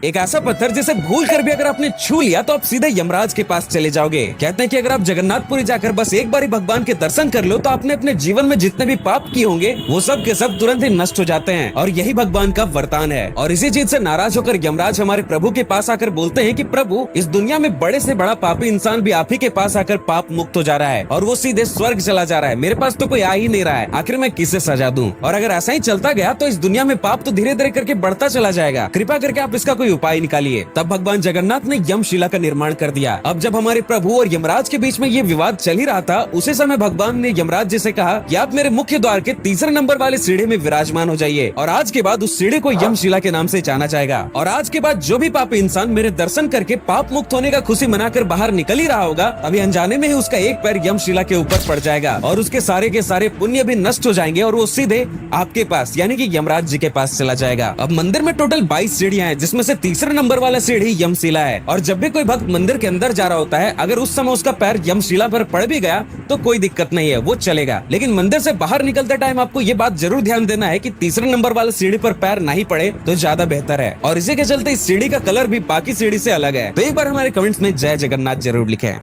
एक ऐसा पत्थर जिसे भूल कर भी अगर आपने छू लिया तो आप सीधे यमराज के पास चले जाओगे। कहते हैं कि अगर आप जगन्नाथपुरी जाकर बस एक बार भगवान के दर्शन कर लो तो आपने अपने जीवन में जितने भी पाप किए होंगे वो सब के सब तुरंत ही नष्ट हो जाते हैं, और यही भगवान का वरदान है। और इसी चीज से नाराज होकर यमराज हमारे प्रभु के पास आकर बोलते हैं कि प्रभु, इस दुनिया में बड़े से बड़ा पापी इंसान भी आप ही के पास आकर पाप मुक्त हो जा रहा है और वो सीधे स्वर्ग चला जा रहा है। मेरे पास तो कोई आ ही नहीं रहा है, आखिर मैं किसे सजा दूं? और अगर ऐसा ही चलता गया तो इस दुनिया में पाप तो धीरे धीरे करके बढ़ता चला जाएगा। कृपा करके आप इसका कोई उपाय निकालिए। तब भगवान जगन्नाथ ने यमशिला का निर्माण कर दिया। अब जब हमारे प्रभु और यमराज के बीच में ये विवाद चल ही रहा था, उसी समय भगवान ने यमराज जी से कहा कि आप मेरे मुख्य द्वार के तीसरे नंबर वाले सीढ़ी में विराजमान हो जाइए, और आज के बाद उस सीढ़ी को यमशिला के नाम से जाना जाएगा। और आज के बाद जो भी पापी इंसान मेरे दर्शन करके पाप मुक्त होने का खुशी मनाकर बाहर निकल ही रहा होगा, अभी अनजाने में ही उसका एक पैर यमशिला के ऊपर पड़ जाएगा और उसके सारे पुण्य भी नष्ट हो जाएंगे और वो सीधे आपके पास यानी कि यमराज जी के पास चला जाएगा। अब मंदिर में टोटल 22 सीढ़ियां हैं, जिसमें से तीसरे नंबर वाला सीढ़ी यमशिला है। और जब भी कोई भक्त मंदिर के अंदर जा रहा होता है, अगर उस समय उसका पैर यमशिला पर पड़ भी गया तो कोई दिक्कत नहीं है, वो चलेगा। लेकिन मंदिर से बाहर निकलते टाइम आपको ये बात जरूर ध्यान देना है कि तीसरे नंबर वाले सीढ़ी पर पैर नहीं पड़े तो ज्यादा बेहतर है। और इसी के चलते इस सीढ़ी का कलर भी बाकी सीढ़ी से अलग है। तो एक बार हमारे कमेंट्स में जय जगन्नाथ जरूर लिखें।